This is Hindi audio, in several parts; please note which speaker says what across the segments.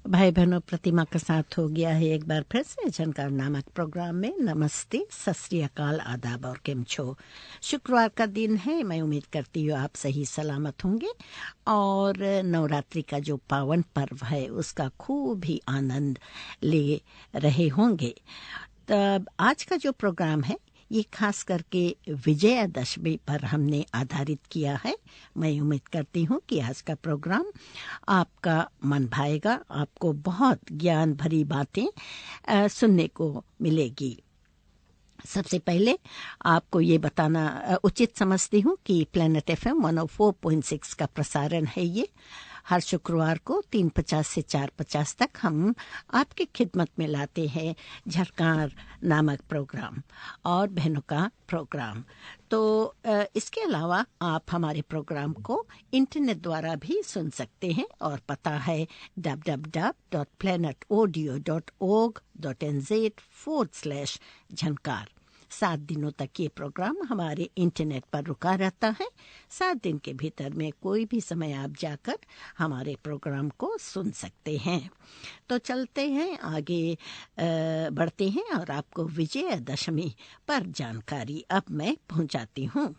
Speaker 1: भाई बहनों, प्रतिमा के साथ हो गया है एक बार फिर से झनकार नामक प्रोग्राम में। नमस्ते, सत श्री अकाल, आदाब और केम छो। शुक्रवार का दिन है, मैं उम्मीद करती हूँ आप सही सलामत होंगे और नवरात्रि का जो पावन पर्व है उसका खूब ही आनंद ले रहे होंगे। तब आज का जो प्रोग्राम है ये खास करके विजयादशमी पर हमने आधारित किया है। मैं उम्मीद करती हूँ कि आज का प्रोग्राम आपका मन भाएगा, आपको बहुत ज्ञान भरी बातें सुनने को मिलेगी। सबसे पहले आपको ये बताना उचित समझती हूँ कि प्लेनेट FM 104.6 का प्रसारण है। ये हर शुक्रवार को 3:50 से 4:50 तक हम आपकी खिदमत में लाते हैं झनकार नामक प्रोग्राम और बहनों का प्रोग्राम। तो इसके अलावा आप हमारे प्रोग्राम को इंटरनेट द्वारा भी सुन सकते हैं और पता है www.planetaudio.org.nz/झनकार। 7 दिनों तक ये प्रोग्राम हमारे इंटरनेट पर रुका रहता है। 7 दिन के भीतर में कोई भी समय आप जाकर हमारे प्रोग्राम को सुन सकते हैं। तो चलते हैं आगे, बढ़ते हैं और आपको विजयादशमी पर जानकारी अब मैं पहुंचाती हूं।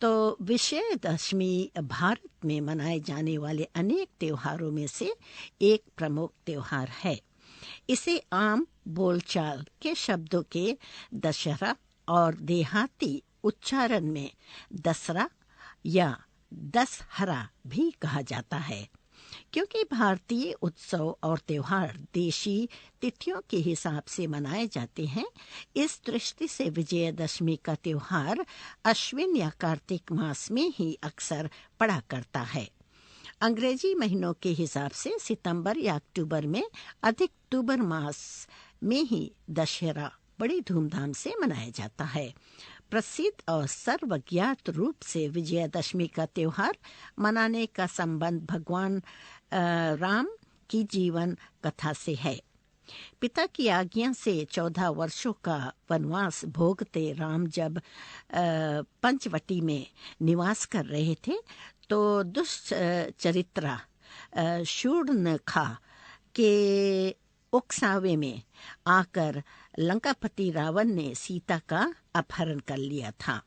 Speaker 1: तो विजयादशमी भारत में मनाए जाने वाले अनेक त्योहारों में से एक प्रमुख त्योहार है। इसे आम बोलचाल के शब्दों के दशहरा और देहाती उच्चारण में दसरा या दशहरा भी कहा जाता है। क्योंकि भारतीय उत्सव और त्योहार देशी तिथियों के हिसाब से मनाए जाते हैं, इस दृष्टि से विजयादशमी का त्योहार अश्विन या कार्तिक मास में ही अक्सर पड़ा करता है। अंग्रेजी महीनों के हिसाब से सितंबर या अक्टूबर में, अधिक अक्टूबर मास में ही दशहरा बड़ी धूमधाम से मनाया जाता है। प्रसिद्ध और सर्वज्ञात रूप से विजयादशमी का त्योहार मनाने का संबंध भगवान राम की जीवन कथा से है। पिता की आज्ञा से 14 वर्षों का वनवास भोगते राम जब पंचवटी में निवास कर रहे थे तो दुष्चरित्रा शूर्पणखा के उकसावे में आकर लंकापति रावण ने सीता का अपहरण कर लिया था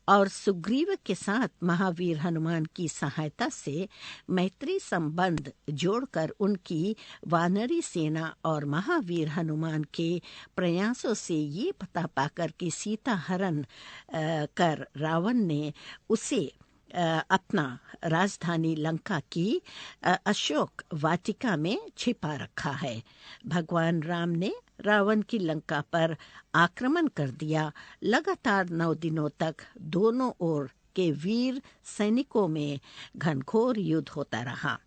Speaker 1: और सुग्रीव के साथ महावीर हनुमान की सहायता से मैत्री संबंध जोड़कर उनकी वानरी सेना और महावीर हनुमान के प्रयासों से ये पता पाकर कि सीता हरण कर रावण ने उसे अपना राजधानी लंका की अशोक वाटिका में छिपा रखा है। भगवान राम ने रावण की लंका पर आक्रमण कर दिया। लगातार 9 दिनों तक दोनों ओर के वीर सैनिकों में घनघोर युद्ध होता रहा।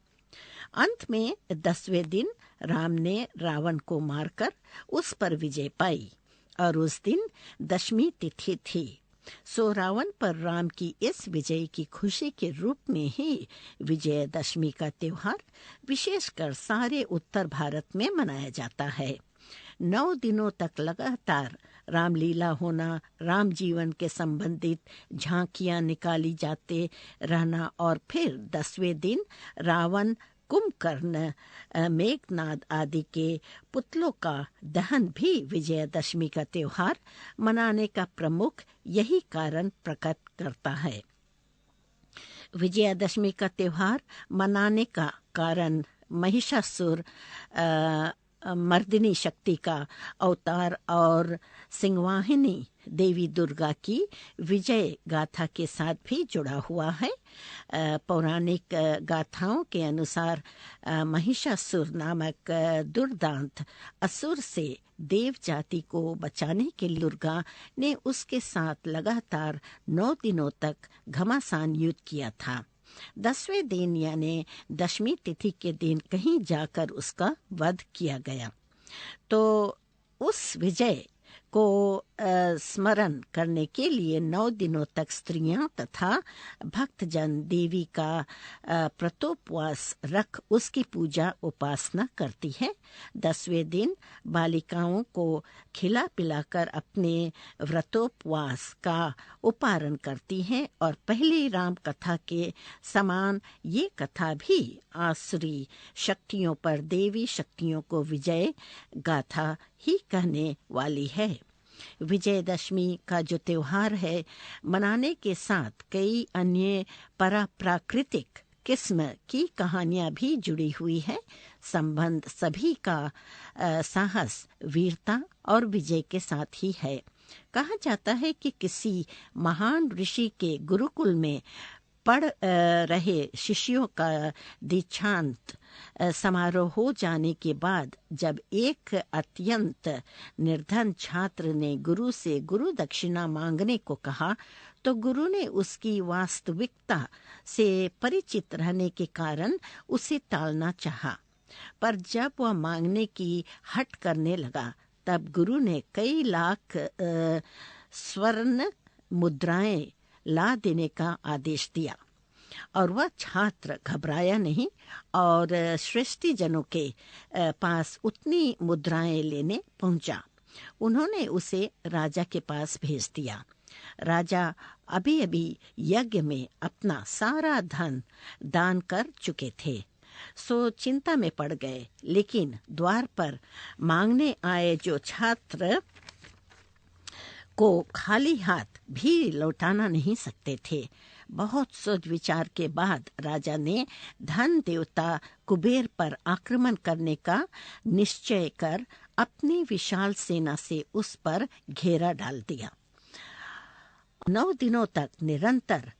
Speaker 1: अंत में 10वें दिन राम ने रावण को मारकर उस पर विजय पाई और उस दिन दशमी तिथि थी। सो रावण पर राम की इस विजय की खुशी के रूप में ही विजयादशमी का त्योहार विशेषकर सारे उत्तर भारत में मनाया जाता है। 9 दिनों तक लगातार रामलीला होना, राम जीवन के संबंधित झांकियां निकाली जाते रहना और फिर 10वें दिन रावण, कुंभकर्ण, मेघनाद आदि के पुतलों का दहन भी विजयादशमी का त्योहार मनाने का प्रमुख यही कारण प्रकट करता है। विजयादशमी का त्योहार मनाने का कारण महिषासुर मर्दिनी शक्ति का अवतार और सिंहवाहिनी देवी दुर्गा की विजय गाथा के साथ भी जुड़ा हुआ है। पौराणिक गाथाओं के अनुसार महिषासुर नामक दुर्दांत असुर से देव जाति को बचाने के लिए दुर्गा ने उसके साथ लगातार 9 दिनों तक घमासान युद्ध किया था। 10वें दिन यानी दशमी तिथि के दिन कहीं जाकर उसका वध किया गया। तो उस विजय को स्मरण करने के लिए 9 दिनों तक स्त्रियां तथा भक्तजन देवी का व्रतोपवास रख उसकी पूजा उपासना करती है। 10वें दिन बालिकाओं को खिला पिलाकर अपने व्रतोपवास का उपारण करती हैं और पहली राम कथा के समान ये कथा भी आसुरी शक्तियों पर देवी शक्तियों को विजय गाथा ही कहने वाली है। विजयदशमी का जो त्योहार है, मनाने के साथ कई अन्य प्राकृतिक किस्म की कहानियां भी जुड़ी हुई है। संबंध सभी का साहस, वीरता और विजय के साथ ही है। कहा जाता है कि किसी महान ऋषि के गुरुकुल में पढ़ रहे शिष्यों का दीक्षांत समारोह हो जाने के बाद जब एक अत्यंत निर्धन छात्र ने गुरु से गुरु दक्षिणा मांगने को कहा, तो गुरु ने उसकी वास्तविकता से परिचित रहने के कारण उसे टालना चाहा। पर जब वह मांगने की हट करने लगा, तब गुरु ने कई लाख स्वर्ण मुद्राएं ला देने का आदेश दिया और वह छात्र घबराया नहीं और श्रेष्ठी जनों के पास उतनी मुद्राएं लेने पहुंचा। उन्होंने उसे राजा के पास भेज दिया। राजा अभी अभी यज्ञ में अपना सारा धन दान कर चुके थे, सो चिंता में पड़ गए, लेकिन द्वार पर मांगने आए जो छात्र को खाली हाथ भी लौटाना नहीं सकते थे। बहुत सोच विचार के बाद राजा ने धन देवता कुबेर पर आक्रमण करने का निश्चय कर अपनी विशाल सेना से उस पर घेरा डाल दिया। 9 दिनों तक निरंतर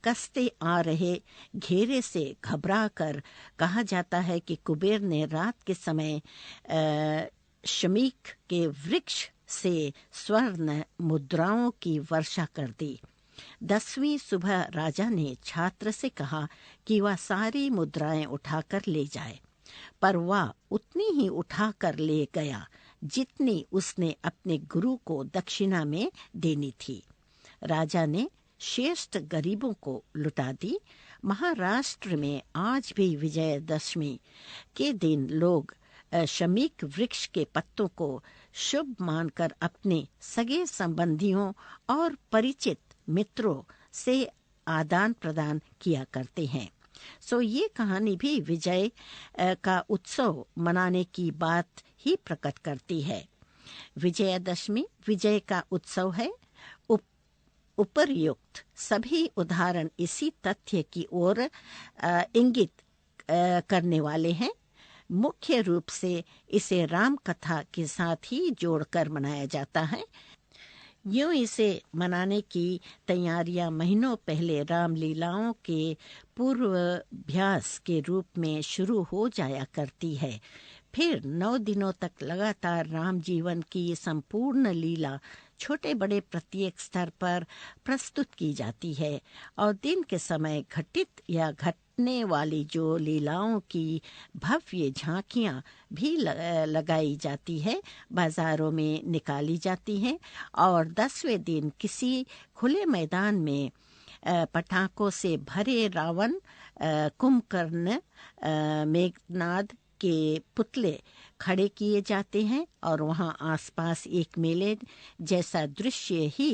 Speaker 1: कसते आ रहे घेरे से घबराकर कहा जाता है कि कुबेर ने रात के समय शमीक के वृक्ष से स्वर्ण मुद्राओं की वर्षा कर दी। 10वीं सुबह राजा ने छात्र से कहा कि वह सारी मुद्राएं उठाकर ले जाए, पर वह उतनी ही उठाकर ले गया जितनी उसने अपने गुरु को दक्षिणा में देनी थी। राजा ने श्रेष्ठ गरीबों को लुटा दी। महाराष्ट्र में आज भी विजयदशमी के दिन लोग शमीक वृक्ष के पत्तों को शुभ मानकर अपने सगे संबंधियों और परिचित मित्रों से आदान प्रदान किया करते हैं। सो ये कहानी भी विजय का उत्सव मनाने की बात ही प्रकट करती है। विजयदशमी विजय का उत्सव है। उपर्युक्त सभी उदाहरण इसी तथ्य की ओर इंगित करने वाले हैं। मुख्य रूप से इसे राम कथा के साथ ही जोड़कर मनाया जाता है। यूं इसे मनाने की तैयारियां महीनों पहले रामलीलाओं के पूर्वाभ्यास के रूप में शुरू हो जाया करती है। फिर 9 दिनों तक लगातार राम जीवन की संपूर्ण लीला छोटे बड़े प्रत्येक स्तर पर प्रस्तुत की जाती है और दिन के समय घटित या घटने वाली जो लीलाओं की भव्य झांकियां भी लगाई जाती है, बाजारों में निकाली जाती हैं और 10वें दिन किसी खुले मैदान में पटाखों से भरे रावण, कुंभकर्ण, मेघनाद के पुतले खड़े किए जाते हैं और वहां आसपास एक मेले जैसा दृश्य ही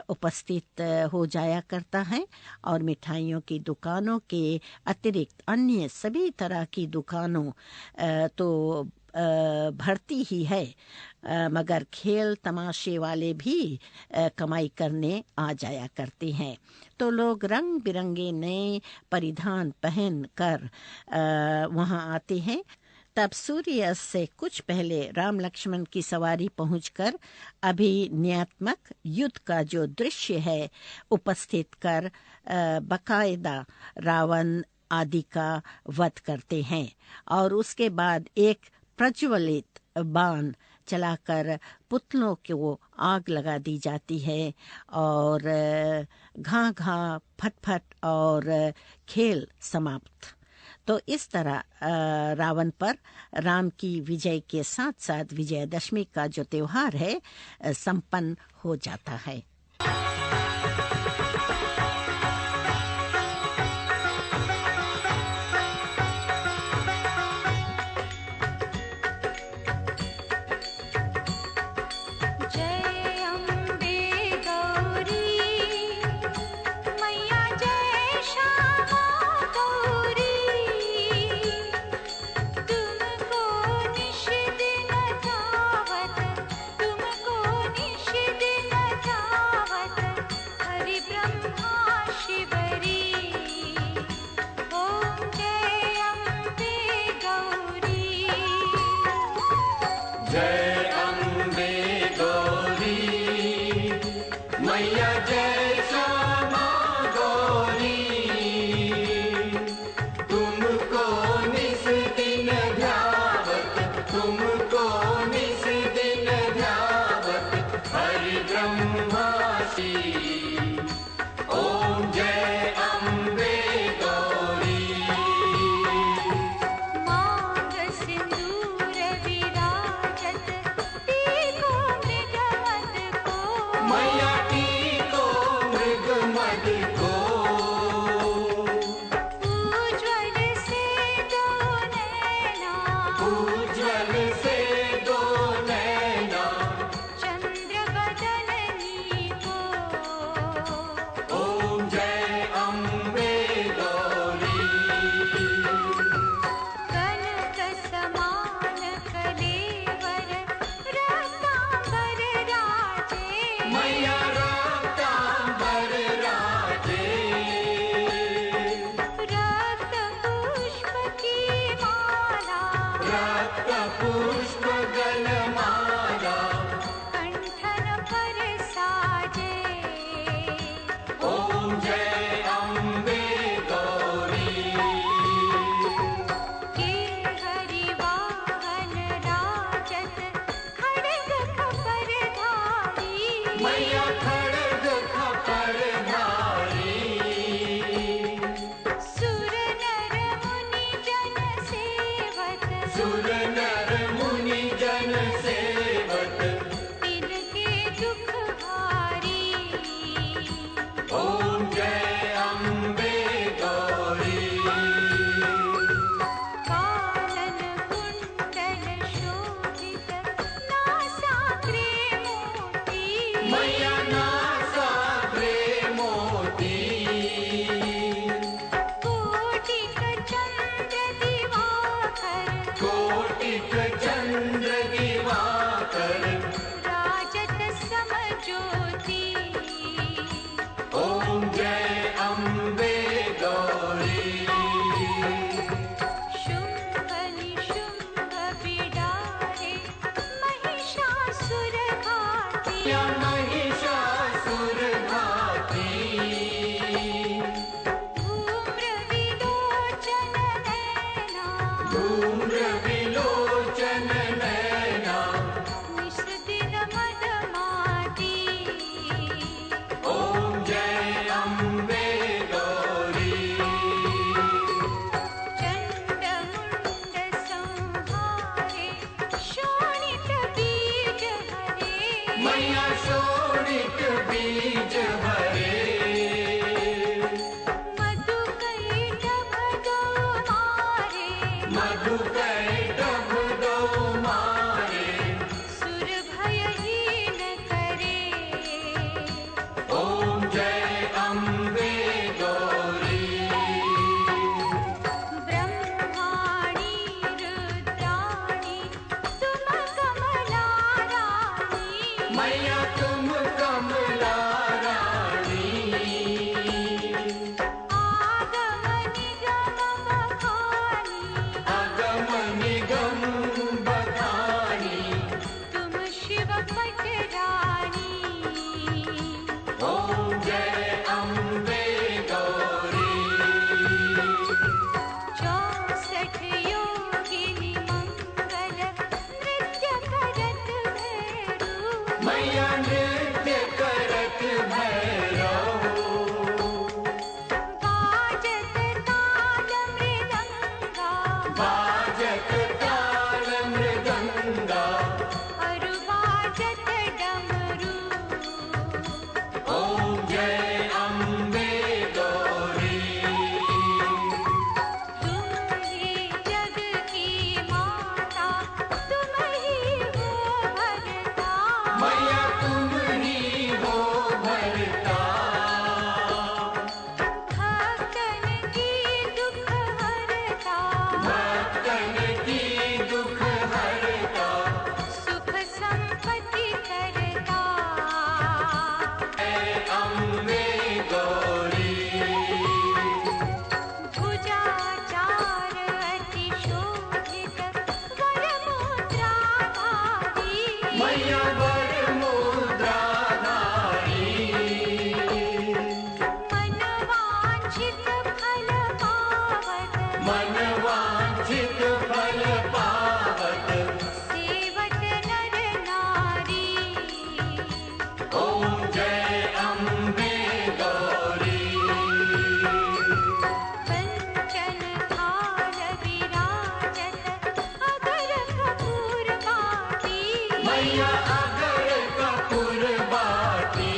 Speaker 1: उपस्थित हो जाया करता है और मिठाइयों की दुकानों के अतिरिक्त अन्य सभी तरह की दुकानों तो भरती ही है, मगर खेल तमाशे वाले भी कमाई करने आ जाया करते हैं। तो लोग रंग बिरंगे नए परिधान पहन कर वहां आते हैं। तब सूर्यास्त से कुछ पहले राम लक्ष्मण की सवारी पहुंचकर अभिनयात्मक युद्ध का जो दृश्य है उपस्थित कर बकायदा रावण आदि का वध करते हैं और उसके बाद एक प्रज्वलित बाण चलाकर पुतलों को आग लगा दी जाती है और घा घा फटफट और खेल समाप्त। तो इस तरह रावण पर राम की विजय के साथ साथ विजयदशमी का जो त्योहार है संपन्न हो जाता है।
Speaker 2: मैया नृत्य करत बाजत ताल मृदंगा
Speaker 3: और बाजत डमरू।
Speaker 2: ओम जय अम्बे गौरी।
Speaker 3: तुम ही जग की माता, तुम ही हो भरता।
Speaker 2: मैया तुम ही हो भरता।
Speaker 3: भक्तन की दुख हरता,
Speaker 2: भक्तन की दुख हरता।
Speaker 3: सुख संपत्ति करता।
Speaker 2: जय अम्बे गौरी।
Speaker 3: भुजा चार अति शोभित वरमुद्राधारी।
Speaker 2: मैया वर मुद्राधारी।
Speaker 3: मनवांछित फल पावत,
Speaker 2: मनवांछित फल पावत।
Speaker 3: सेवत नर नारी।
Speaker 2: ओम जय अम्बे गौरी।
Speaker 3: कंचन थाल विराजत, अगर कपूर बाटी।
Speaker 2: मैया अगर कपूर बाटी।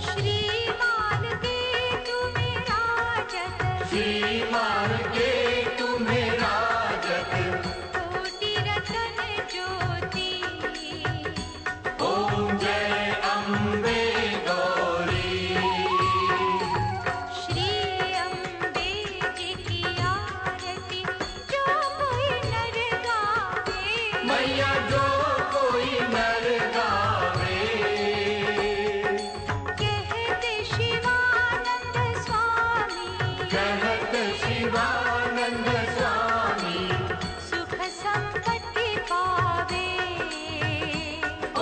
Speaker 3: श्रीमान के तुम राजत,
Speaker 2: श्रीमान के तुम्हें राजत।
Speaker 3: कोटि रतन ज्योति।
Speaker 2: ओम जय अम्बे गौरी।
Speaker 3: श्री अम्बे जी की आरती जो कोई नर गावे।
Speaker 2: मैया जो कोई नर गावे।
Speaker 3: कहते शिवानंद स्वामी,
Speaker 2: कहत शिवानंद स्वामी।
Speaker 3: सुख संपत्ति पावे।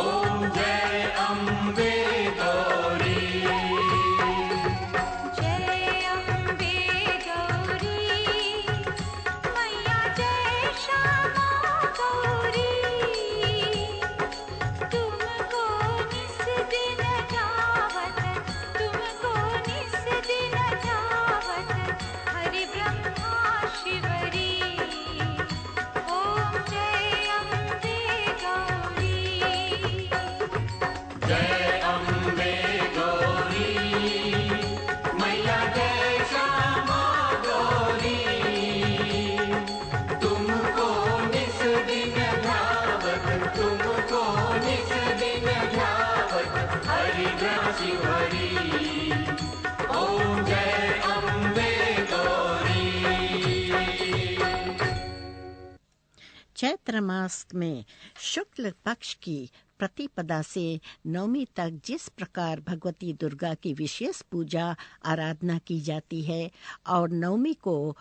Speaker 2: ओम जय अम्बे गौरी।
Speaker 3: जय अम्बे गौरी, मैया जय श्यामा गौरी। तुमको निस दिन ध्यावत, तुमको निस दिन ध्यावत, हरि ब्रह्मा शिवरी। ओम जय अम्बे गौरी।
Speaker 2: जय अम्बे गौरी। मैया जय श्यामा गौरी। तुमको निस दिन ध्यावत, तुमको निस दिन ध्यावत, हरि ब्रह्म शिवरी। ओम जय अम्बे गौरी।
Speaker 1: चैत्र मास में शुक्ल पक्ष की प्रतिपदा से नवमी तक जिस प्रकार भगवती दुर्गा की विशेष पूजा आराधना की जाती है और नवमी को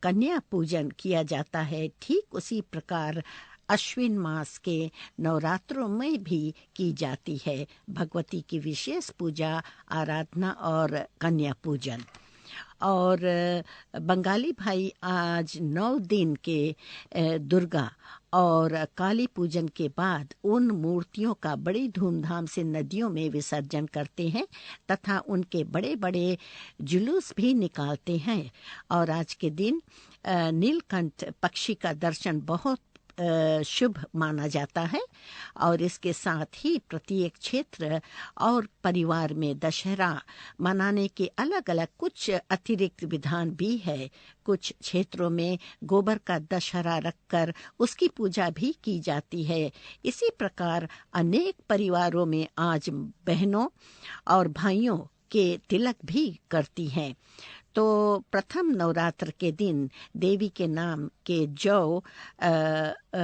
Speaker 1: कन्या पूजन किया जाता है, ठीक उसी प्रकार अश्विन मास के नवरात्रों में भी की जाती है भगवती की विशेष पूजा आराधना और कन्या पूजन। और बंगाली भाई आज 9 दिन के दुर्गा और काली पूजन के बाद उन मूर्तियों का बड़ी धूमधाम से नदियों में विसर्जन करते हैं तथा उनके बड़े बड़े जुलूस भी निकालते हैं। और आज के दिन नीलकंठ पक्षी का दर्शन बहुत शुभ माना जाता है। और इसके साथ ही प्रत्येक क्षेत्र और परिवार में दशहरा मनाने के अलग अलग कुछ अतिरिक्त विधान भी है। कुछ क्षेत्रों में गोबर का दशहरा रखकर उसकी पूजा भी की जाती है। इसी प्रकार अनेक परिवारों में आज बहनों और भाइयों के तिलक भी करती हैं। तो प्रथम नवरात्र के दिन देवी के नाम के जौ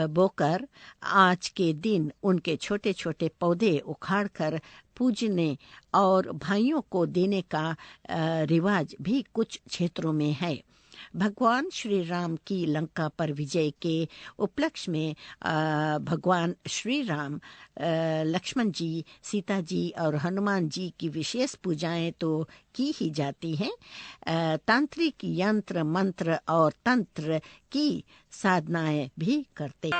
Speaker 1: बोकर आज के दिन उनके छोटे छोटे पौधे उखाड़कर पूजने और भाइयों को देने का रिवाज भी कुछ क्षेत्रों में है। भगवान श्री राम की लंका पर विजय के उपलक्ष्य में भगवान श्री राम, लक्ष्मण जी, सीता जी और हनुमान जी की विशेष पूजाएं तो की ही जाती हैं। तांत्रिक यंत्र मंत्र और तंत्र की साधनाएं भी करते।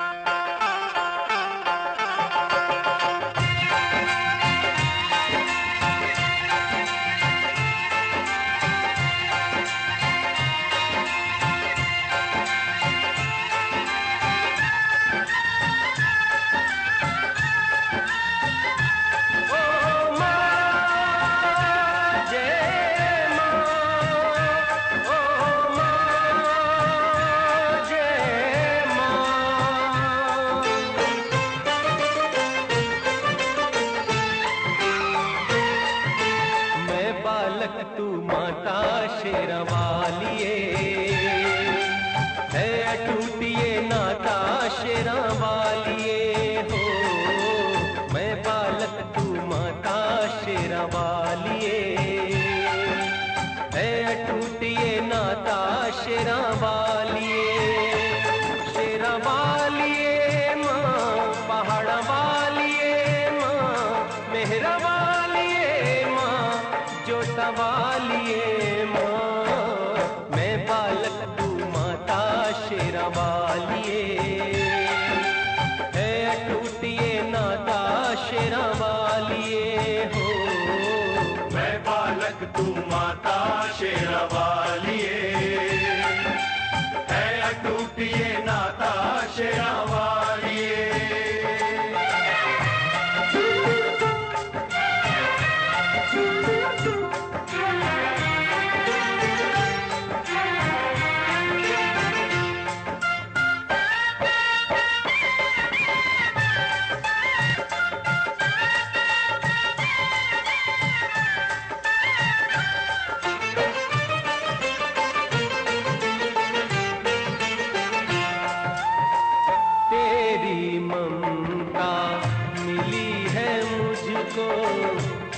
Speaker 4: शेरा वालिए, शेरा वालिए माँ, पहाड़ा वालिए माँ, मेहरा वालिए माँ, जोता वालिए माँ। मैं बालक तू माता शेरा वालिए, है अटूट ये नाता शेरा वालिए हो।
Speaker 2: मैं बालक तू माता शेरा वालिए, है अटूट ये नाता शेरा वालिए।
Speaker 4: तेरी ममता मिली है मुझको,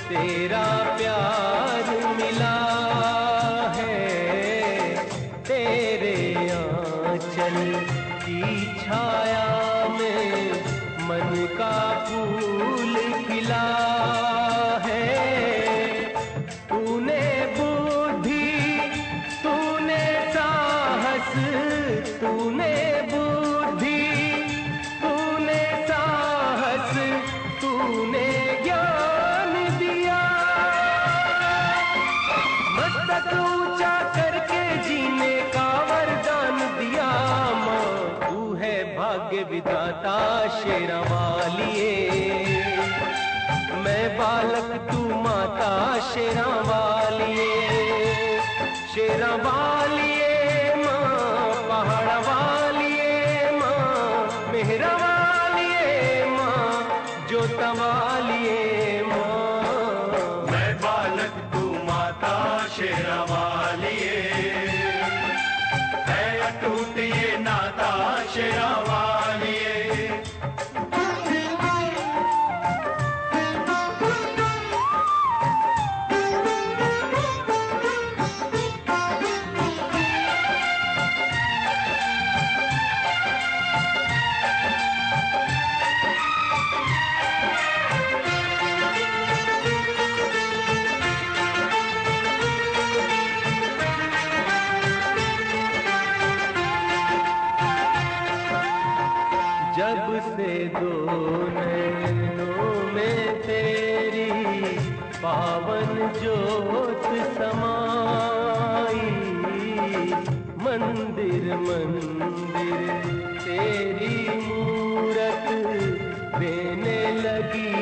Speaker 4: तेरा प्यार मिला है, तेरे आंचल की छाया में मन का फूल खिला है। तूने बुद्धि, तूने साहस, तूने बुद्धि, तूने साहस, तूने ज्ञान दिया। मस्तक ऊंचा करके जीने का वरदान दिया माँ। तू है भाग्य विधाता शेरा वालिए, मैं बालक तू माता शेरा वालिए, शेरा वालिए माँ, पहाड़ा वालिए माँ, मेहरा वालिए माँ, जोता वालिए माँ।
Speaker 2: मैं बालक तू माता शेरा वालिए, है अटूट ये नाता शेरा वालिए।
Speaker 4: जब से दो नैनों में तेरी पावन जोत समाई, मंदिर मंदिर तेरी मूरत देने लगी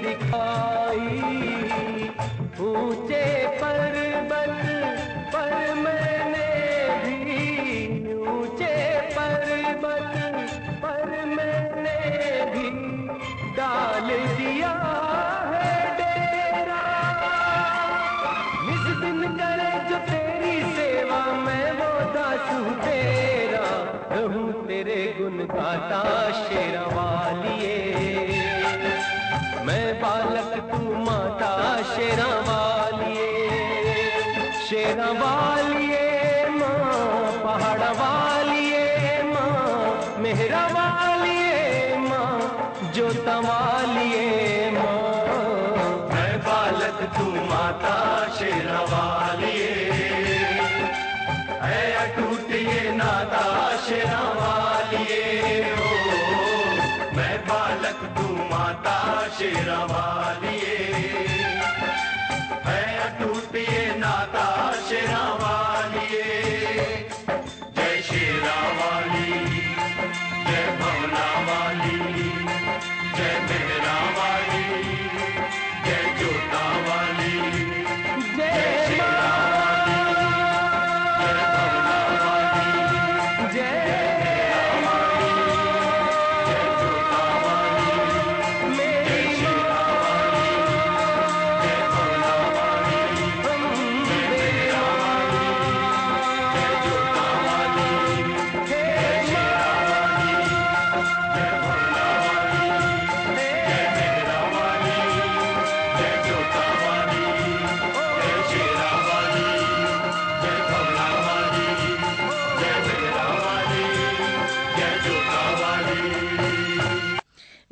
Speaker 4: दिखाई। ऊंचे पर्वत पर मैंने भी, ऊंचे पर्वत पर मैंने भी डाल दिया है डेरा। निस दिन करे जो तेरी सेवा, मैं वो दासू तेरा, रहूं तेरे गुण गाता शेरा वालिए। मैं बालक तू माता शेरा वालिए, शेरा वालिए माँ, पहाड़ा वालिए माँ, मेहरा वालिए माँ, जोता वालिए माँ।
Speaker 2: मैं बालक तू माता शेरा वालिए, है अटूट ये नाता शेरा वालिए हो। मैं बालक तू माता शेरा वालिए, है अटूट ये नाता शेरा वालिए। जय शेरा वाली, जय भवना वाली, जय मेहरा वाली, जय जोता वाली, जय शेरा वाली, जय भवना वाली,
Speaker 4: जय
Speaker 2: मेहरा वाली, जय जोता वाली, जय शेरा वाली,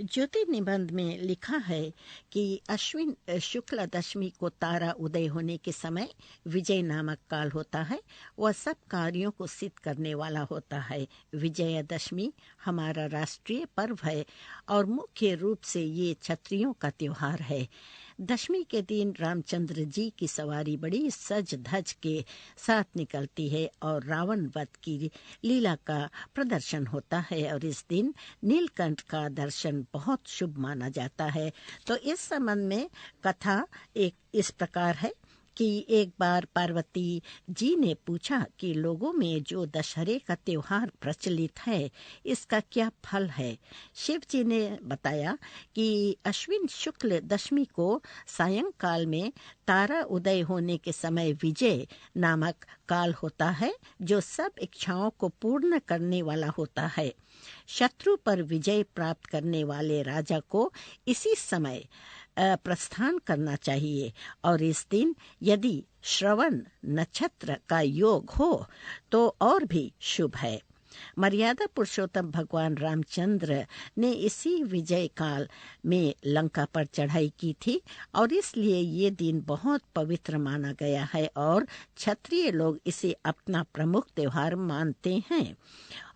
Speaker 1: ज्योति निबंध में लिखा है कि अश्विन शुक्ल दशमी को तारा उदय होने के समय विजय नामक काल होता है। वह सब कार्यों को सिद्ध करने वाला होता है। विजयादशमी हमारा राष्ट्रीय पर्व है और मुख्य रूप से ये क्षत्रियों का त्योहार है। दशमी के दिन रामचंद्र जी की सवारी बड़ी सज धज के साथ निकलती है और रावण वध की लीला का प्रदर्शन होता है और इस दिन नीलकंठ का दर्शन बहुत शुभ माना जाता है। तो इस संबंध में कथा एक इस प्रकार है कि एक बार पार्वती जी ने पूछा कि लोगों में जो दशहरे का त्योहार प्रचलित है इसका क्या फल है। शिव जी ने बताया कि अश्विन शुक्ल दशमी को सायंकाल में तारा उदय होने के समय विजय नामक काल होता है जो सब इच्छाओं को पूर्ण करने वाला होता है। शत्रु पर विजय प्राप्त करने वाले राजा को इसी समय प्रस्थान करना चाहिए और इस दिन यदि श्रवण नक्षत्र का योग हो तो और भी शुभ है। मर्यादा पुरुषोत्तम भगवान रामचंद्र ने इसी विजय काल में लंका पर चढ़ाई की थी और इसलिए ये दिन बहुत पवित्र माना गया है और क्षत्रिय लोग इसे अपना प्रमुख त्योहार मानते हैं।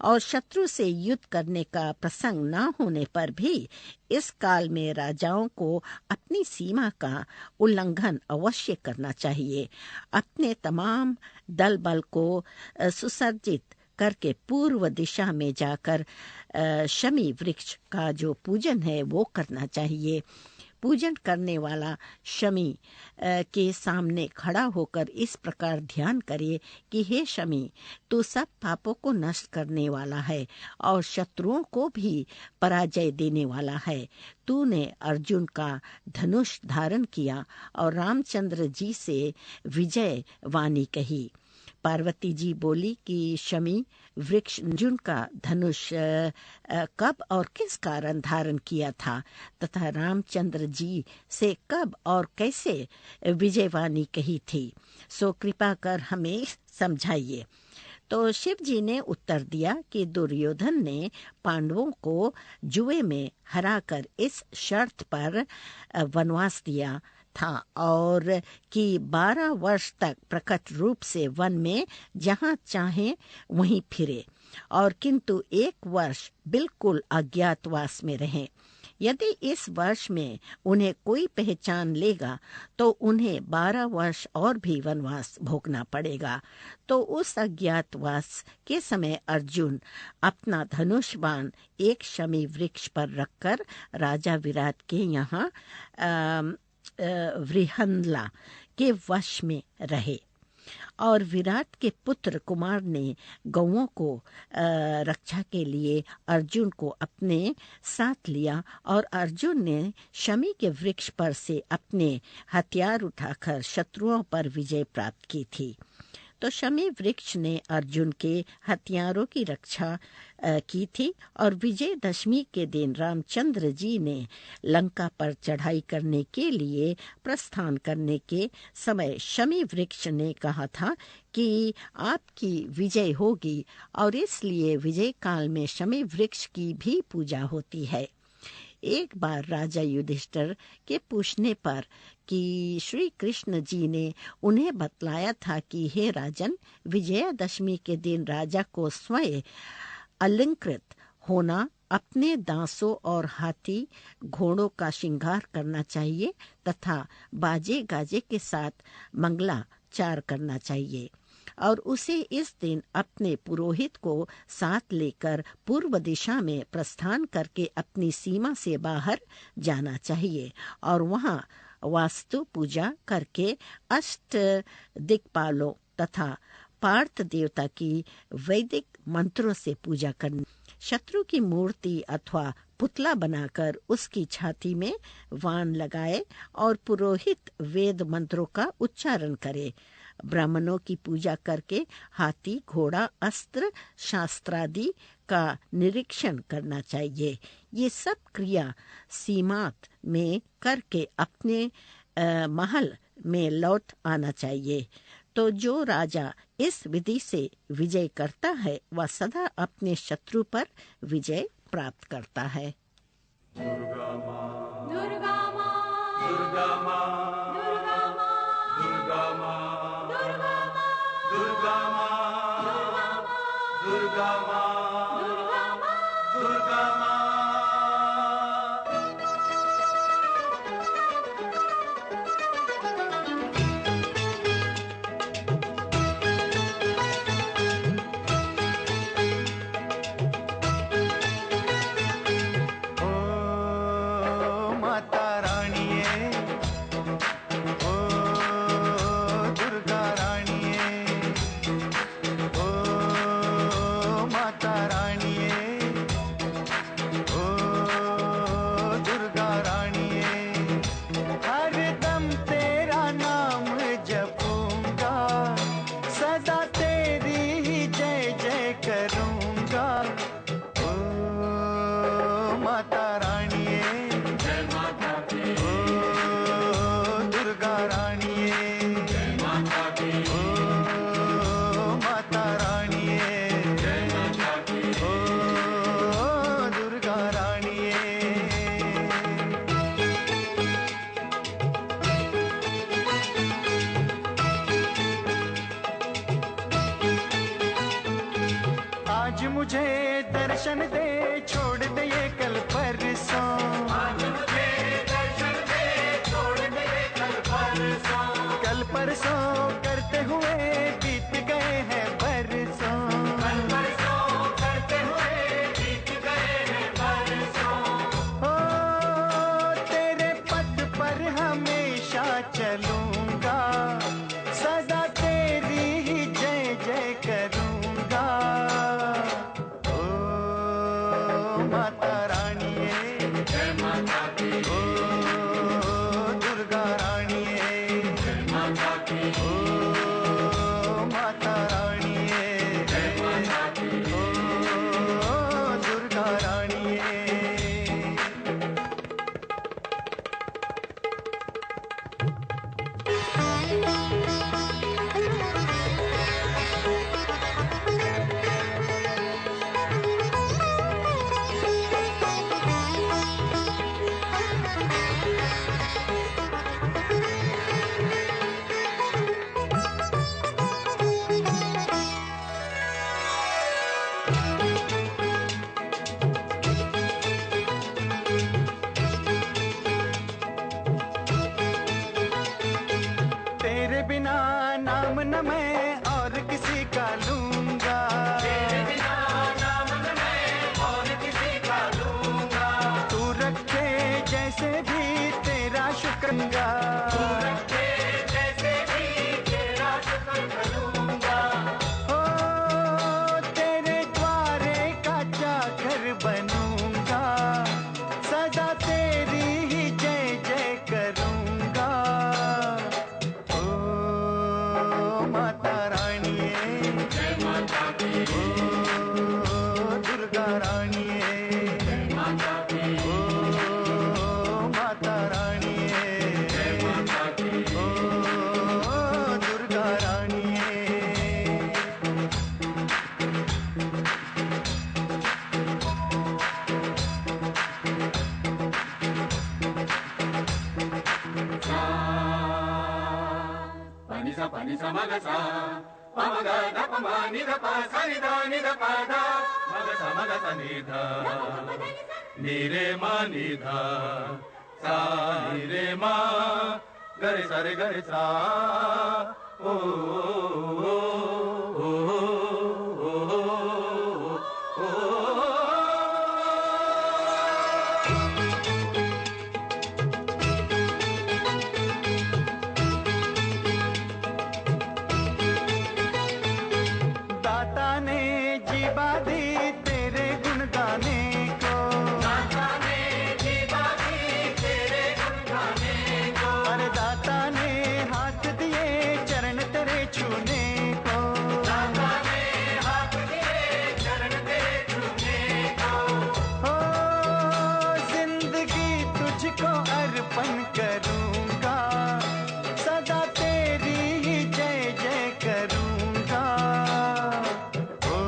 Speaker 1: और शत्रु से युद्ध करने का प्रसंग न होने पर भी इस काल में राजाओं को अपनी सीमा का उल्लंघन अवश्य करना चाहिए। अपने तमाम दल बल को सुसज्जित करके पूर्व दिशा में जाकर शमी वृक्ष का जो पूजन है वो करना चाहिए। पूजन करने वाला शमी के सामने खड़ा होकर इस प्रकार ध्यान करे कि हे शमी, तू सब पापों को नष्ट करने वाला है और शत्रुओं को भी पराजय देने वाला है। तूने अर्जुन का धनुष धारण किया और रामचंद्र जी से विजय वाणी कही। पार्वती जी बोली कि शमी वृक्ष अर्जुन का धनुष कब और किस कारण धारण किया था तथा रामचंद्र जी से कब और कैसे विजयवाणी कही थी, सो कृपा कर हमें समझाइए। तो शिव जी ने उत्तर दिया कि दुर्योधन ने पांडवों को जुए में हराकर इस शर्त पर वनवास दिया था और कि 12 वर्ष तक प्रकट रूप से वन में जहाँ चाहे वहीं फिरे और किंतु 1 वर्ष बिल्कुल अज्ञातवास में रहे। यदि इस वर्ष में उन्हें कोई पहचान लेगा तो उन्हें 12 वर्ष और भी वनवास भोगना पड़ेगा। तो उस अज्ञातवास के समय अर्जुन अपना धनुष बाण एक शमी वृक्ष पर रखकर राजा विराट के यहाँ वृहंला के वश में रहे और विराट के पुत्र कुमार ने गौओं को रक्षा के लिए अर्जुन को अपने साथ लिया और अर्जुन ने शमी के वृक्ष पर से अपने हथियार उठाकर शत्रुओं पर विजय प्राप्त की थी। तो शमी वृक्ष ने अर्जुन के हथियारों की रक्षा की थी और विजयदशमी के दिन रामचंद्र जी ने लंका पर चढ़ाई करने के लिए प्रस्थान करने के समय शमी वृक्ष ने कहा था कि आपकी विजय होगी और इसलिए विजय काल में शमी वृक्ष की भी पूजा होती है। एक बार राजा युधिष्ठिर के पूछने पर कि श्री कृष्ण जी ने उन्हें बतलाया था कि हे राजन, विजयादशमी के दिन राजा को स्वयं अलंकृत होना, अपने दांसों और हाथी घोड़ों का श्रृंगार करना चाहिए तथा बाजे गाजे के साथ मंगलाचार करना चाहिए और उसे इस दिन अपने पुरोहित को साथ लेकर पूर्व दिशा में प्रस्थान करके अपनी सीमा से बाहर जाना चाहिए और वहां वास्तु पूजा करके अष्ट दिक्पालों तथा पार्थ देवता की वैदिक मंत्रों से पूजा करनी। शत्रु की मूर्ति अथवा पुतला बनाकर उसकी छाती में वाण लगाए और पुरोहित वेद मंत्रों का उच्चारण करे। ब्राह्मणों की पूजा करके हाथी घोड़ा अस्त्र शास्त्रादि का निरीक्षण करना चाहिए। ये सब क्रिया सीमात में करके अपने महल में लौट आना चाहिए। तो जो राजा इस विधि से विजय करता है वह सदा अपने शत्रु पर विजय प्राप्त करता है।
Speaker 2: दुर्गा माँ
Speaker 3: दुर्गा माँ
Speaker 2: दुर्गा माँ
Speaker 3: दुर्गा माँ
Speaker 2: दुर्गा माँ
Speaker 3: दुर्गा माँ
Speaker 2: दुर्गा माँ दुर्गा माँ
Speaker 3: दुर्गा माँ
Speaker 2: दुर्गा माँ
Speaker 5: ओ माता रानिए, ओ दुर्गा रानिए, ओ माता रानिए, ओ दुर्गा रानिए, हर दम तेरा नाम जपूंगा, सदा तेरी ही जय जय करूंगा। ओ माता रानिए,
Speaker 2: जय माता की
Speaker 5: ओ दुर्गा रानिए,
Speaker 2: जय माता की
Speaker 5: ओ माता रानिए,
Speaker 2: जय माता की
Speaker 5: ओ दुर्गा रानिए। आज मुझे दर्शन दे, छोड़ दे ये कल परसों।
Speaker 2: आज मुझे दर्शन दे, छोड़ दे कल परसों।
Speaker 5: कल परसों करते हुए बीत गए हैं बरसों।
Speaker 2: कल परसों करते हुए बीत गए हैं बरसों।
Speaker 5: ओ तेरे पथ पर हमेशा चलूंगा, सदा तेरी ही जय जय करूंगा। ओ माता रानिए,
Speaker 2: जय माता की
Speaker 5: ओ दुर्गा रानिए,
Speaker 2: जय माता की
Speaker 5: ओ माता रानिए,
Speaker 2: जय माता की
Speaker 5: ओ दुर्गा रानिए। तेरे बिना नाम न मैं और किसी का लूंगा।
Speaker 2: तेरे बिना नाम न मैं और किसी का लूंगा।
Speaker 5: तू रखे जैसे भी तेरा शुक्रंगा।
Speaker 2: रखे जैसे भी तेरा शुक्र करूंगा।
Speaker 5: ओ तेरे द्वारे का चाकर बनूंगा, सदा तेरी ही जय जय करूंगा। ओ माता रानिए,
Speaker 2: जय माता की
Speaker 5: ओ दुर्गा रानिए,
Speaker 2: जय माता की
Speaker 5: ओ माता रानिए,
Speaker 2: जय माता की
Speaker 5: ओ Durga रानिए।
Speaker 2: pani sa maga sa pa maga da pa ma ni da pa sa ni da maga sa ni da ni re ma ni da sa ni re ma gare sa re gare sa o o o o o
Speaker 5: दाता ने जीवा दी तेरे गुण गाने को,
Speaker 2: दाता ने जीवा दी तेरे गुण गाने को।
Speaker 5: अरे दाता ने हाथ दिए चरण तेरे छूने को।
Speaker 2: दाता ने हाथ दिए चरण तेरे छूने को।
Speaker 5: ओ जिंदगी तुझको अर्पण करूंगा, सदा तेरी ही जय जय करूंगा। ओ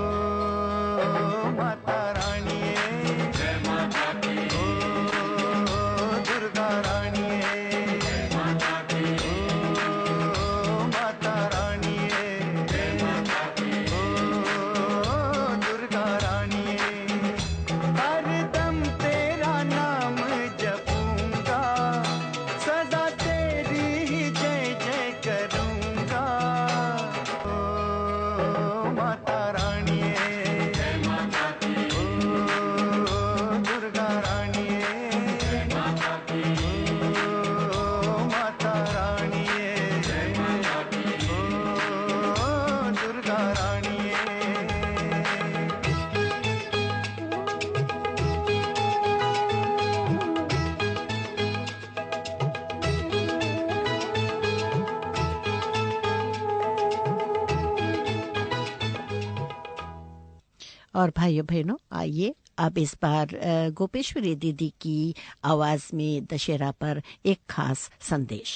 Speaker 1: और भाइयों बहनों, आइए अब इस बार गोपेश्वरी दीदी की आवाज में दशहरा पर एक खास संदेश।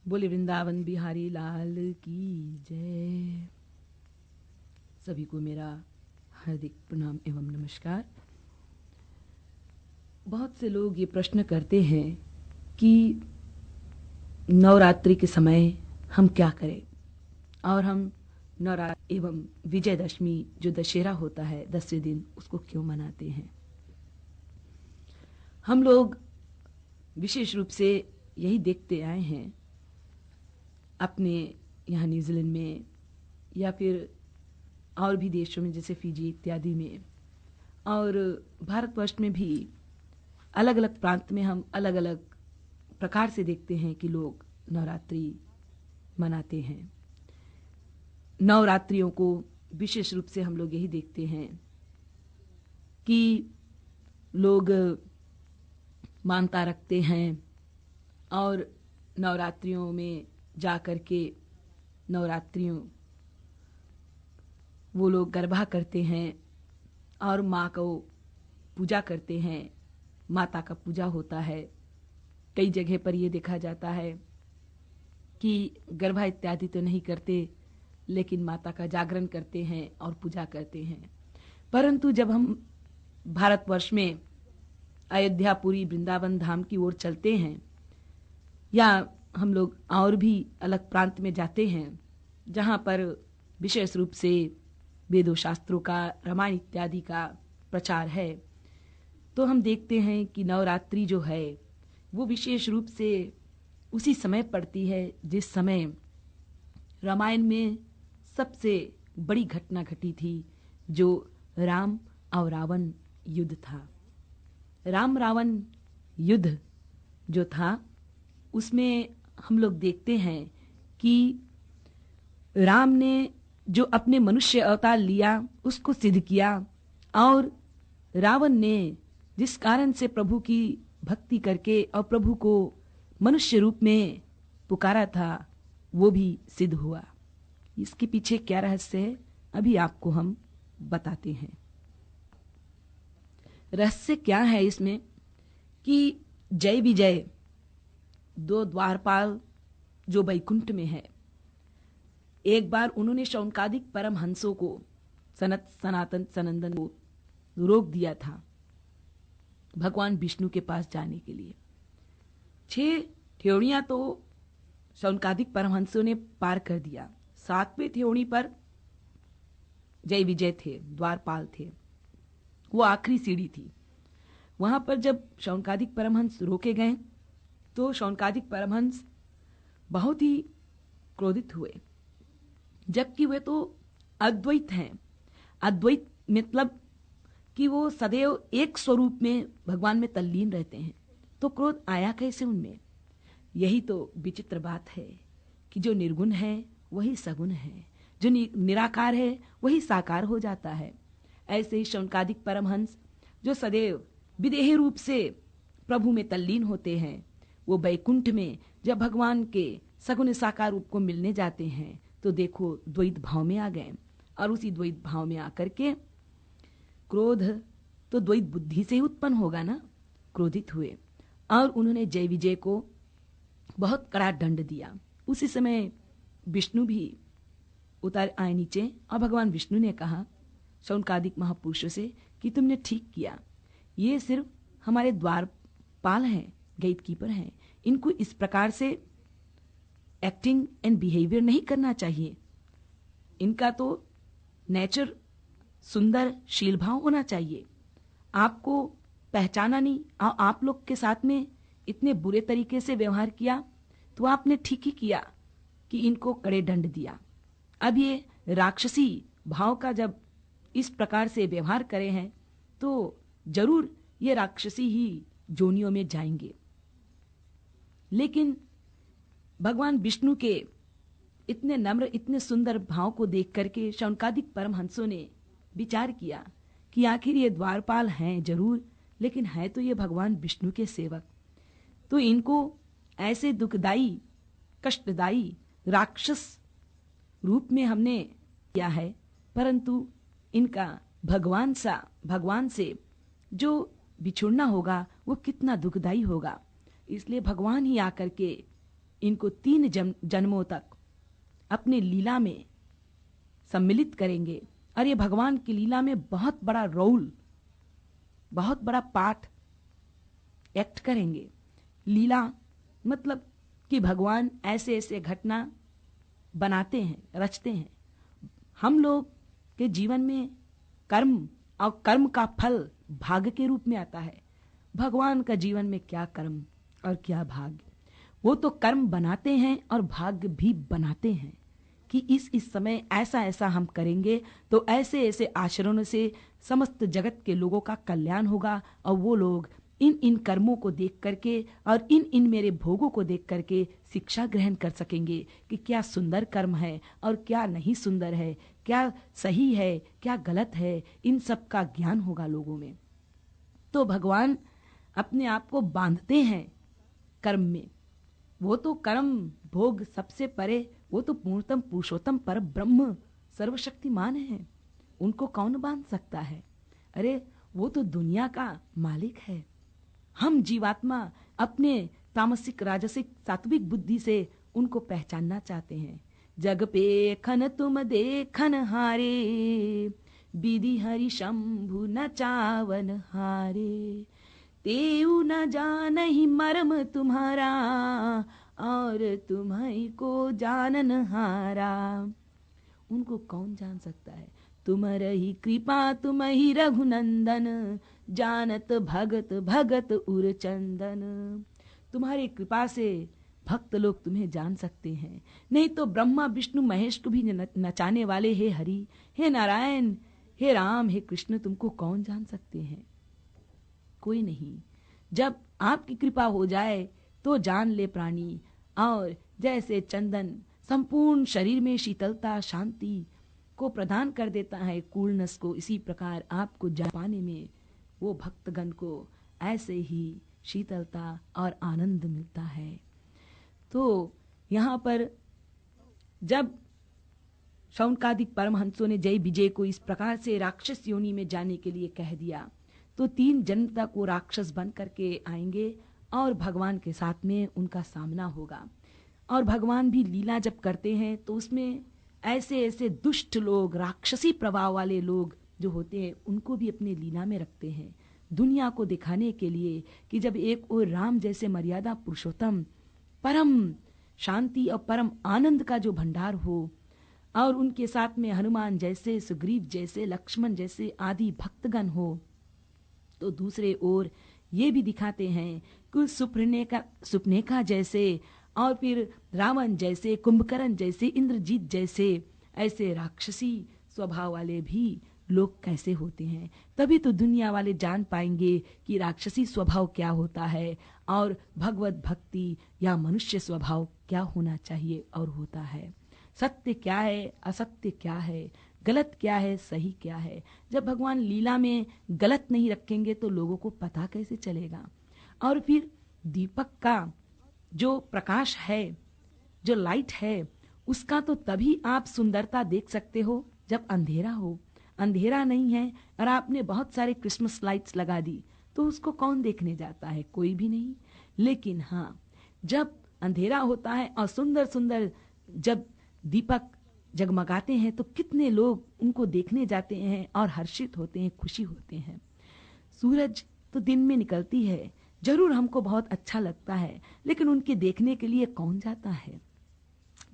Speaker 6: बोले वृंदावन बिहारी लाल की जय। सभी को मेरा हार्दिक प्रणाम एवं नमस्कार। बहुत से लोग ये प्रश्न करते हैं कि नवरात्रि के समय हम क्या करें, और हम नवरात्रि एवं विजयदशमी जो दशहरा होता है 10वें दिन, उसको क्यों मनाते हैं। हम लोग विशेष रूप से यही देखते आए हैं अपने यहाँ न्यूजीलैंड में या फिर और भी देशों में जैसे फिजी इत्यादि में, और भारतवर्ष में भी अलग अलग प्रांत में हम अलग अलग प्रकार से देखते हैं कि लोग नवरात्रि मनाते हैं। नवरात्रियों को विशेष रूप से हम लोग यही देखते हैं कि लोग मानता रखते हैं और नवरात्रियों में जा कर के नवरात्रियों वो लोग गरबा करते हैं और माँ को पूजा करते हैं। माता का पूजा होता है। कई जगह पर ये देखा जाता है कि गरबा इत्यादि तो नहीं करते, लेकिन माता का जागरण करते हैं और पूजा करते हैं। परंतु जब हम भारतवर्ष में अयोध्या, पुरी, वृंदावन धाम की ओर चलते हैं, या हम लोग और भी अलग प्रांत में जाते हैं जहाँ पर विशेष रूप से वेदों शास्त्रों का, रामायण इत्यादि का प्रचार है, तो हम देखते हैं कि नवरात्रि जो है वो विशेष रूप से उसी समय पड़ती है जिस समय रामायण में सबसे बड़ी घटना घटी थी, जो राम और रावण युद्ध था। राम रावण युद्ध जो था उसमें हम लोग देखते हैं कि राम ने जो अपने मनुष्य अवतार लिया उसको सिद्ध किया, और रावण ने जिस कारण से प्रभु की भक्ति करके और प्रभु को मनुष्य रूप में पुकारा था वो भी सिद्ध हुआ। इसके पीछे क्या रहस्य है, अभी आपको हम बताते हैं। रहस्य क्या है इसमें कि जय विजय दो द्वारपाल जो वैकुंठ में है, एक बार उन्होंने शौनकादिक परमहंसों को, सनत सनातन सनंदन को रोक दिया था भगवान विष्णु के पास जाने के लिए। 6 ठेवड़ियां तो शौनकादिक परमहंसों ने पार कर दिया। 7वें ठेवड़ी पर जय विजय थे, द्वारपाल थे, वो आखिरी सीढ़ी थी। वहां पर जब शौनकादिक परमहंस रोके गए तो शौनकादिक परमहंस बहुत ही क्रोधित हुए, जबकि वे तो अद्वैत हैं। अद्वैत मतलब कि वो सदैव एक स्वरूप में भगवान में तल्लीन रहते हैं, तो क्रोध आया कैसे उनमें। यही तो विचित्र बात है कि जो निर्गुण है वही सगुण है, जो निराकार है वही साकार हो जाता है। ऐसे ही शौनकादिक परमहंस जो सदैव विदेही रूप से प्रभु में तल्लीन होते हैं, वो वैकुंठ में जब भगवान के सगुण साकार रूप को मिलने जाते हैं तो देखो द्वैत भाव में आ गए, और उसी द्वैत भाव में आकर के क्रोध तो द्वैत बुद्धि से ही उत्पन्न होगा ना, क्रोधित हुए और उन्होंने जय विजय को बहुत कड़ा दंड दिया। उसी समय विष्णु भी उतर आए नीचे, और भगवान विष्णु ने कहा शौनकादिक महापुरुषों से कि तुमने ठीक किया, ये सिर्फ हमारे द्वारपाल हैं, गेट कीपर हैं, इनको इस प्रकार से एक्टिंग एंड बिहेवियर नहीं करना चाहिए। इनका तो नेचर सुंदर शील भाव होना चाहिए। आपको पहचाना नहीं और आप लोग के साथ में इतने बुरे तरीके से व्यवहार किया, तो आपने ठीक ही किया कि इनको कड़े दंड दिया। अब ये राक्षसी भाव का जब इस प्रकार से व्यवहार करे हैं तो जरूर ये राक्षसी ही जोनियों में जाएंगे। लेकिन भगवान विष्णु के इतने नम्र, इतने सुंदर भाव को देख करके शौनकादिक परमहंसों ने विचार किया कि आखिर ये द्वारपाल हैं जरूर, लेकिन है तो ये भगवान विष्णु के सेवक, तो इनको ऐसे दुखदाई, कष्टदायी राक्षस रूप में हमने किया है, परंतु इनका भगवान से जो बिछुड़ना होगा वो कितना दुखदाई होगा। इसलिए भगवान ही आकर के इनको 3 जन्मों तक अपने लीला में सम्मिलित करेंगे। और ये भगवान की लीला में बहुत बड़ा रोल, बहुत बड़ा पार्ट एक्ट करेंगे। लीला मतलब कि भगवान ऐसे ऐसे घटना बनाते हैं, रचते हैं। हम लोग के जीवन में कर्म और कर्म का फल भाग्य के रूप में आता है। भगवान का जीवन में क्या कर्म और क्या भाग्य, वो तो कर्म बनाते हैं और भाग्य भी बनाते हैं कि इस समय ऐसा ऐसा हम करेंगे तो ऐसे ऐसे आचरणों से समस्त जगत के लोगों का कल्याण होगा और वो लोग इन कर्मों को देख करके और इन मेरे भोगों को देख करके शिक्षा ग्रहण कर सकेंगे कि क्या सुंदर कर्म है और क्या नहीं सुंदर है, क्या सही है क्या गलत है, इन सब का ज्ञान होगा लोगों में। तो भगवान अपने आप को बांधते हैं कर्म में। वो तो कर्म भोग सबसे परे, वो तो पूर्णतम पुरुषोत्तम पर ब्रह्म सर्वशक्तिमान है, उनको कौन बांध सकता है। अरे वो तो दुनिया का मालिक है। हम जीवात्मा अपने तामसिक राजसिक सात्विक बुद्धि से उनको पहचानना चाहते हैं। जग पे खन तुम देखन हारे, विधि हरि शंभु न चावन हारे, तेऊ न जानहि मर्म तुम्हारा, और तुम्हारी को जानन हारा। उनको कौन जान सकता है। तुम्हारी कृपा तुम्हारी रघुनंदन, जानत भगत भगत उर चंदन। तुम्हारी कृपा से भक्त लोग तुम्हें जान सकते हैं, नहीं तो ब्रह्मा विष्णु महेश को भी नचाने वाले हे हरि, हे नारायण, हे राम, हे कृष्ण, तुमको कौन जान सकते हैं। कोई नहीं। जब आपकी कृपा हो जाए तो जान ले प्राणी। और जैसे चंदन संपूर्ण शरीर में शीतलता शांति को प्रदान कर देता है, कूलनेस को, इसी प्रकार आपको जान पाने में वो भक्तगण को ऐसे ही शीतलता और आनंद मिलता है। तो यहाँ पर जब शौनकादिक परमहंसों ने जय विजय को इस प्रकार से राक्षस योनि में जाने के लिए कह दिया, तो 3 जन्म तक वो राक्षस बन करके आएंगे और भगवान के साथ में उनका सामना होगा। और भगवान भी लीला जब करते हैं तो उसमें ऐसे ऐसे दुष्ट लोग, राक्षसी प्रभाव वाले लोग जो होते हैं, उनको भी अपने लीला में रखते हैं, दुनिया को दिखाने के लिए कि जब एक और राम जैसे मर्यादा पुरुषोत्तम, परम शांति और परम आनंद का जो भंडार हो, और उनके साथ में हनुमान जैसे, सुग्रीव जैसे, लक्ष्मण जैसे आदि भक्तगण हो, तो दूसरे ओर ये भी दिखाते हैं कि सुपनेका जैसे और फिर रावण जैसे, कुंभकर्ण जैसे, इंद्रजीत जैसे ऐसे राक्षसी स्वभाव वाले भी लोग कैसे होते हैं। तभी तो दुनिया वाले जान पाएंगे कि राक्षसी स्वभाव क्या होता है और भगवत भक्ति या मनुष्य स्वभाव क्या होना चाहिए और होता है। सत्य क्या है, असत्य क्या है, गलत क्या है, सही क्या है। जब भगवान लीला में गलत नहीं रखेंगे तो लोगों को पता कैसे चलेगा। और फिर दीपक का जो प्रकाश है, जो लाइट है, उसका तो तभी आप सुंदरता देख सकते हो जब अंधेरा हो। अंधेरा नहीं है और आपने बहुत सारे क्रिसमस लाइट्स लगा दी तो उसको कौन देखने जाता है, कोई भी नहीं। लेकिन हाँ, जब अंधेरा होता है और सुंदर सुंदर जब दीपक जगमगाते हैं तो कितने लोग उनको देखने जाते हैं और हर्षित होते हैं, खुशी होते हैं। सूरज तो दिन में निकलती है, जरूर हमको बहुत अच्छा लगता है, लेकिन उनके देखने के लिए कौन जाता है।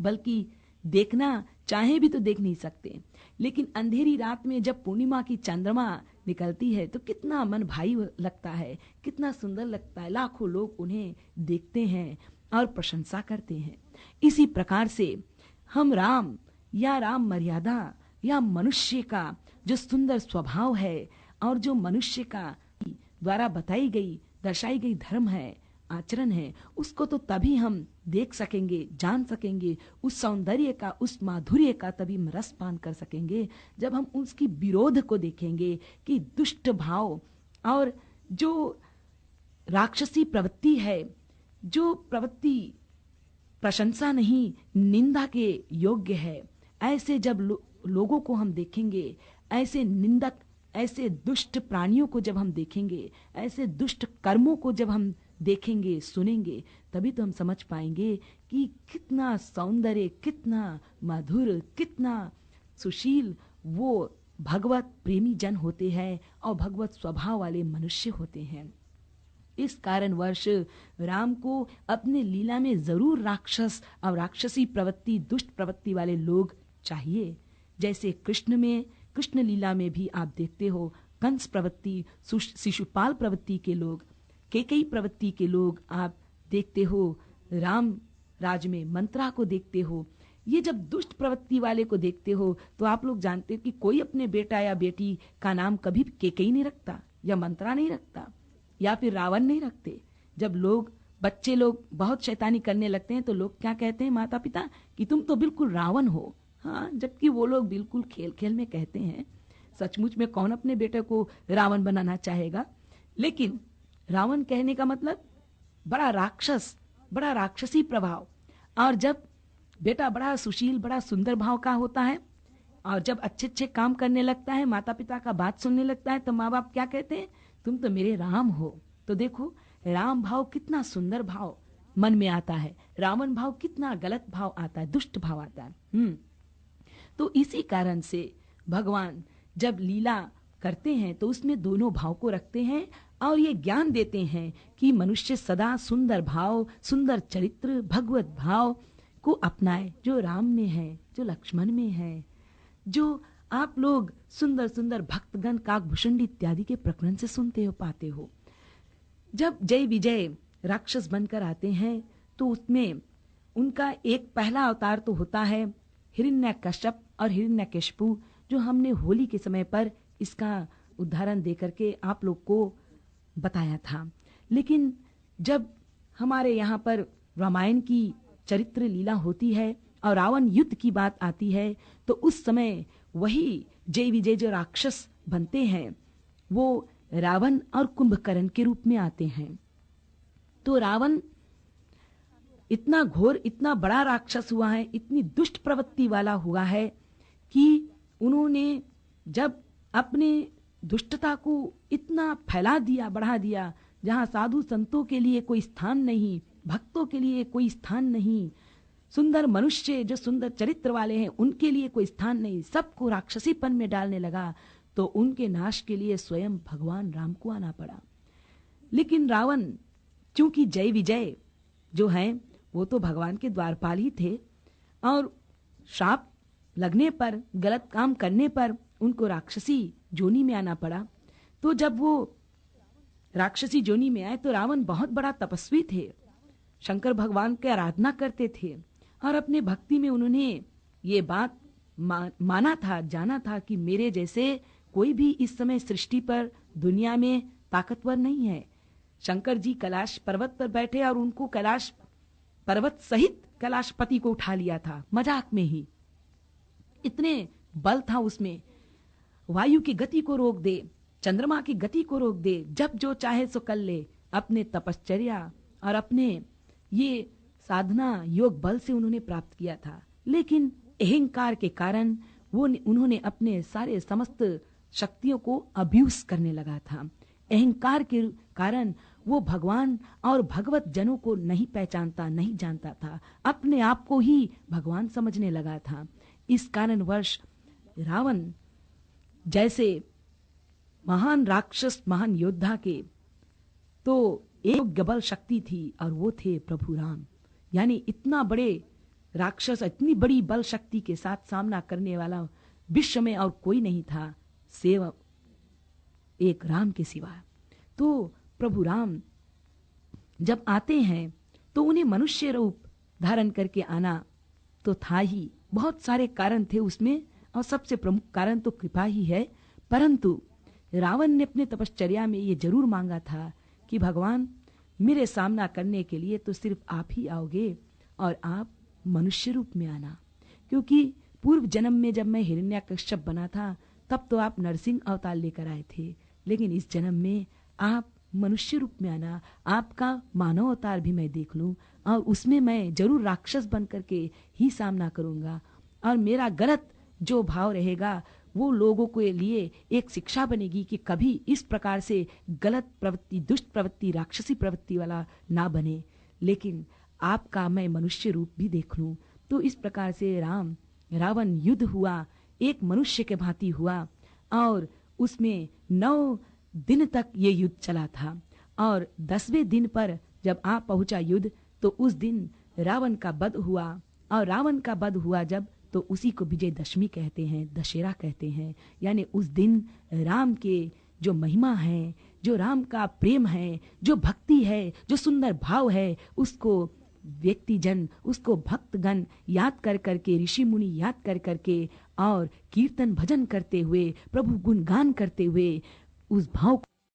Speaker 6: बल्कि देखना चाहे भी तो देख नहीं सकते। लेकिन अंधेरी रात में जब पूर्णिमा की चंद्रमा निकलती है तो कितना मन भाई लगता है, कितना सुंदर लगता है। लाखों लोग उन्हें देखते हैं और प्रशंसा करते हैं। इसी प्रकार से हम राम या राम मर्यादा या मनुष्य का जो सुंदर स्वभाव है और जो मनुष्य का द्वारा बताई गई, दर्शाई गई धर्म है, आचरण है, उसको तो तभी हम देख सकेंगे, जान सकेंगे। उस सौंदर्य का, उस माधुर्य का तभी हम रस पान कर सकेंगे जब हम उसकी विरोध को देखेंगे कि दुष्ट भाव और जो राक्षसी प्रवृत्ति है, जो प्रवृत्ति प्रशंसा नहीं निंदा के योग्य है, ऐसे जब लोगों को हम देखेंगे, ऐसे निंदक ऐसे दुष्ट प्राणियों को जब हम देखेंगे, ऐसे दुष्ट कर्मों को जब हम देखेंगे, सुनेंगे, तभी तो हम समझ पाएंगे कि कितना सौंदर्य, कितना मधुर, कितना सुशील वो भगवत प्रेमी जन होते हैं और भगवत स्वभाव वाले मनुष्य होते हैं। इस कारणवश राम को अपने लीला में जरूर राक्षस और राक्षसी प्रवृत्ति, दुष्ट प्रवृत्ति वाले लोग चाहिए। जैसे कृष्ण लीला में भी आप देखते हो कंस प्रवृत्ति, शिशुपाल प्रवृत्ति के लोग, केकई प्रवृत्ति के लोग आप देखते हो। राम राज में मंत्रा को देखते हो। ये जब दुष्ट प्रवृत्ति वाले को देखते हो तो आप लोग जानते हो कि कोई अपने बेटा या बेटी का नाम कभी केकई नहीं रखता, या मंत्रा नहीं रखता, या फिर रावण नहीं रखते। जब बच्चे लोग बहुत शैतानी करने लगते हैं तो लोग क्या कहते हैं, माता पिता, कि तुम तो बिल्कुल रावण हो। हाँ, जबकि वो लोग बिल्कुल खेल खेल में कहते हैं। सचमुच में कौन अपने बेटे को रावण बनाना चाहेगा? लेकिन रावण कहने का मतलब बड़ा राक्षस, बड़ा राक्षसी प्रभाव। और जब बेटा बड़ा सुशील, बड़ा सुंदर भाव का होता है और जब अच्छे अच्छे काम करने लगता है, माता पिता का बात सुनने लगता है, तो माँ बाप क्या कहते हैं, तुम तो मेरे राम हो। तो देखो राम भाव कितना सुंदर भाव मन में आता है, रावण भाव कितना गलत भाव आता है, दुष्ट भाव आता है। तो इसी कारण से भगवान जब लीला करते हैं तो उसमें दोनों भाव को रखते हैं और ये ज्ञान देते हैं कि मनुष्य सदा सुंदर भाव, सुंदर चरित्र, भगवत भाव को अपनाए, जो राम में है, जो लक्ष्मण में है, जो आप लोग सुंदर सुंदर भक्तगण काकभूषुंड इत्यादि के प्रकरण से सुनते हो, पाते हो। जब जय विजय राक्षस बनकर आते हैं तो उसमें उनका एक पहला अवतार तो होता है हिरण्यकश्यप और हिरण्यकशिपु, जो हमने होली के समय पर इसका उदाहरण देकर के आप लोग को बताया था। लेकिन जब हमारे यहाँ पर रामायण की चरित्र लीला होती है और रावण युद्ध की बात आती है तो उस समय वही जय विजय जो राक्षस बनते हैं वो रावण और कुंभकर्ण के रूप में आते हैं। तो रावण इतना घोर, इतना बड़ा राक्षस हुआ है, इतनी दुष्ट प्रवृत्ति वाला हुआ है कि उन्होंने जब अपने दुष्टता को इतना फैला दिया, बढ़ा दिया, जहां साधु संतों के लिए कोई स्थान नहीं, भक्तों के लिए कोई स्थान नहीं, सुंदर मनुष्य जो सुंदर चरित्र वाले हैं उनके लिए कोई स्थान नहीं, सबको राक्षसीपन में डालने लगा। तो उनके नाश के लिए स्वयं भगवान राम को आना पड़ा। लेकिन रावण चूंकि जय विजय जो हैं वो तो भगवान के द्वारपाल ही थे और श्राप लगने पर, गलत काम करने पर उनको राक्षसी जोनी में आना पड़ा। तो जब वो राक्षसी जोनी में आए तो रावण बहुत बड़ा तपस्वी थे, शंकर भगवान की आराधना करते थे और अपने भक्ति में उन्होंने ये बात माना था, जाना था कि मेरे जैसे कोई भी इस समय सृष्टि पर, दुनिया में ताकतवर नहीं है। शंकर जी कैलाश पर्वत पर बैठे और उनको कैलाश पर्वत सहित कैलाशपति को उठा लिया था मजाक में ही। इतने बल था उसमें, वायु की गति को रोक दे, चंद्रमा की गति को रोक दे, जब जो चाहे सो कर ले। अपने तपश्चर्या और अपने ये साधना योग बल से उन्होंने प्राप्त किया था। लेकिन अहंकार के कारण उन्होंने अपने सारे समस्त शक्तियों को अब्यूज करने लगा था। अहंकार के कारण वो भगवान और भगवत जनों को नहीं पहचानता, नहीं जानता था, अपने आप को ही भगवान समझने लगा था। इस कारणवश रावण जैसे महान राक्षस, महान योद्धा के तो एक बल शक्ति थी और वो थे प्रभु राम। यानी इतना बड़े राक्षस, इतनी बड़ी बल शक्ति के साथ सामना करने वाला विश्व में और कोई नहीं था सेवक एक राम के सिवा। तो प्रभु राम जब आते हैं तो उन्हें मनुष्य रूप धारण करके आना तो था ही, बहुत सारे कारण थे उसमें और सबसे प्रमुख कारण तो कृपा ही है। परंतु रावण ने अपने तपश्चर्या में ये जरूर मांगा था कि भगवान मेरे सामना करने के लिए तो सिर्फ आप ही आओगे और आप मनुष्य रूप में आना, क्योंकि पूर्व जन्म में जब मैं हिरण्यकश्यप बना था तब तो आप नरसिंह अवतार लेकर आए थे, लेकिन इस जन्म में आप मनुष्य रूप में आना, आपका मानव अवतार भी मैं देख लूं और उसमें मैं जरूर राक्षस बन करके ही सामना करूंगा और मेरा गलत जो भाव रहेगा वो लोगों के लिए एक शिक्षा बनेगी कि कभी इस प्रकार से गलत प्रवृत्ति, दुष्ट प्रवृत्ति, राक्षसी प्रवृत्ति वाला ना बने। लेकिन आपका मैं मनुष्य रूप भी देख लूं। तो इस प्रकार से रावण युद्ध हुआ, एक मनुष्य के भांति हुआ, और उसमें 9 दिन तक ये युद्ध चला था। और 10वें दिन पर जब आ पहुंचा युद्ध, तो उस दिन रावण का वध हुआ। और रावण का वध हुआ जब, तो उसी को विजयदशमी कहते हैं, दशहरा कहते हैं। यानी उस दिन राम के जो महिमा है, जो राम का प्रेम है, जो भक्ति है, जो सुंदर भाव है, उसको व्यक्ति जन, उसको भक्तगण याद कर करके, ऋषि मुनि याद कर करके और कीर्तन भजन करते हुए, प्रभु गुणगान करते हुए उस भाव